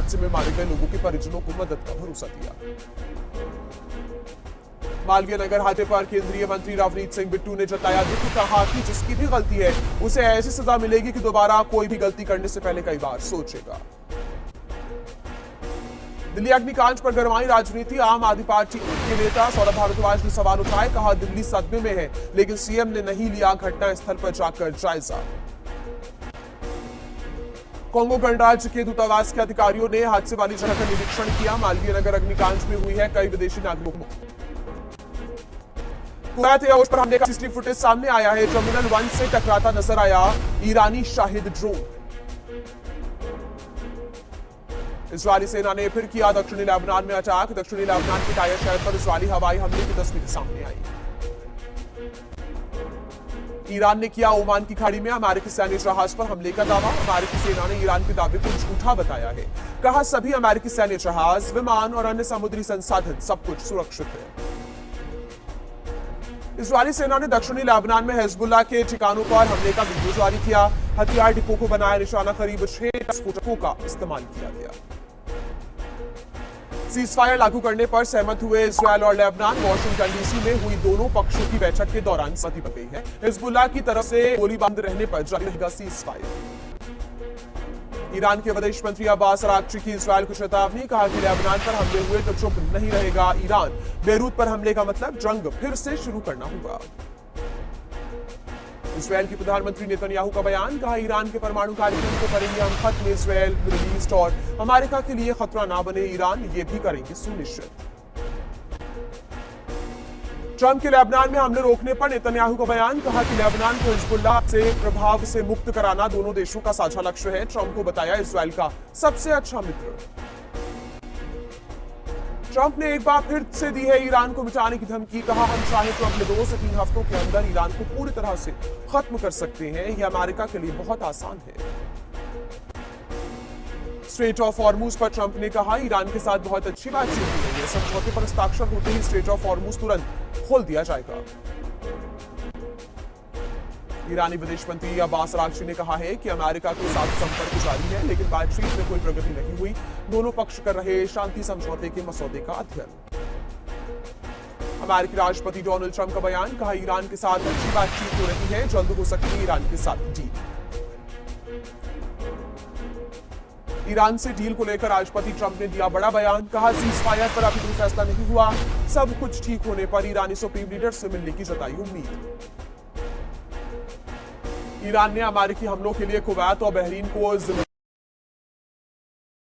हादसे में मारे गए लोगों के परिजनों को मदद का भरोसा दिया। मालवीय नगर हादसे पर केंद्रीय मंत्री रवनीत सिंह बिट्टू ने जताया दुख, कहा कि जिसकी भी गलती है उसे ऐसी सजा मिलेगी कि दोबारा कोई भी गलती करने से पहले कई बार सोचेगा। दिल्ली अग्निकांड पर गरमाई राजनीति, आम आदमी पार्टी के नेता सौरभ भारद्वाज ने सवाल उठाए, कहा दिल्ली सदमे में है लेकिन सीएम ने नहीं लिया घटना स्थल पर जाकर जायजा। कांगो गणराज्य के दूतावास के अधिकारियों ने हादसे वाली जगह का निरीक्षण किया। मालवीय नगर अग्निकांड में हुई है कई विदेशी नागरिकों कुवैत एयरपोर्ट पर हमले का सीसीटीवी फुटेज सामने आया है। टर्मिनल 1 से टकराता नजर आया ईरानी शाहिद ड्रोन। इजरायली सेना ने फिर किया दक्षिणी लेबनान में अटैक। दक्षिणी लेबनान के टायर शहर पर इजरायली हवाई हमले की तस्वीरें सामने आई। ईरान ने किया ओमान की खाड़ी में अमेरिकी सैन्य जहाज पर हमले का दावा। अमेरिकी सेना ने ईरान के दावे को झूठा बताया है। कहा सभी अमेरिकी सैन्य जहाज, विमान और अन्य समुद्री संसाधन सब कुछ सुरक्षित है। इजरायली सेना ने दक्षिणी लेबनान में हिजबुल्लाह के ठिकानों पर हमले का वीडियो जारी किया। हथियार डिपो को बनाया निशाना, करीब 6 स्फोटकों का इस्तेमाल किया गया। सीजफायर लागू करने पर सहमत हुए इजरायल और लेबनान। वॉशिंगटन डीसी में हुई दोनों पक्षों की बैठक के दौरान सहमति बन गई है। हिजबुल्लाह की तरफ से गोली बंद रहने पर जारी रहेगा सीजफायर। ईरान के विदेश मंत्री अब्बास अराक्ची की इजरायल को चेतावनी, कहा कि लेबनान पर हमले हुए तो चुप नहीं रहेगा ईरान। बेरूत पर हमले का मतलब जंग फिर से शुरू करना होगा। इजरायल की प्रधानमंत्री नेतन्याहू का बयान, कहा ईरान के परमाणु कार्यक्रम को करेंगे हम खत्म। इजरायल, मिडिल ईस्ट और अमेरिका के लिए खतरा ना बने ईरान, ये भी करेंगे सुनिश्चित। ट्रंप के लेबनान में हमले रोकने पर नेतन्याहू का बयान, कहा कि लेबनान को हिजबुल्लाह से प्रभाव से मुक्त कराना दोनों देशों का साझा लक्ष्य है। ट्रंप को बताया इजरायल का सबसे अच्छा मित्र। ट्रंप ने एक बार फिर से दी है ईरान को मिटाने की धमकी, कहा हम चाहे तो अगले 2 से 3 हफ्तों के अंदर ईरान को पूरी तरह से खत्म कर सकते हैं। यह अमेरिका के लिए बहुत आसान है। स्ट्रेट ऑफ हॉर्मुज पर ट्रंप ने कहा ईरान के साथ बहुत अच्छी बातचीत हो रही है। समझौते पर हस्ताक्षर होते ही स्ट्रेट ऑफ हॉर्मुज तुरंत खोल दिया जाएगा। ईरानी विदेश मंत्री अब्बास अराक्ची ने कहा है कि अमेरिका के साथ संपर्क जारी है लेकिन बातचीत में कोई प्रगति नहीं हुई। दोनों पक्ष कर रहे शांति समझौते के मसौदे का अध्ययन। अमेरिकी राष्ट्रपति डोनाल्ड ट्रंप का बयान, कहा ईरान के साथ अच्छी बातचीत हो रही है, जल्द हो सकती है ईरान के साथ डील। ईरान से डील को लेकर राष्ट्रपति ट्रंप ने दिया बड़ा बयान, कहा सीजफायर पर अभी कोई फैसला नहीं हुआ, सब कुछ ठीक होने पर ईरानी सुप्रीम लीडर से मिलने की जताई उम्मीद। ईरान ने अमेरिकी हमलों के लिए कुवैत और बहरीन को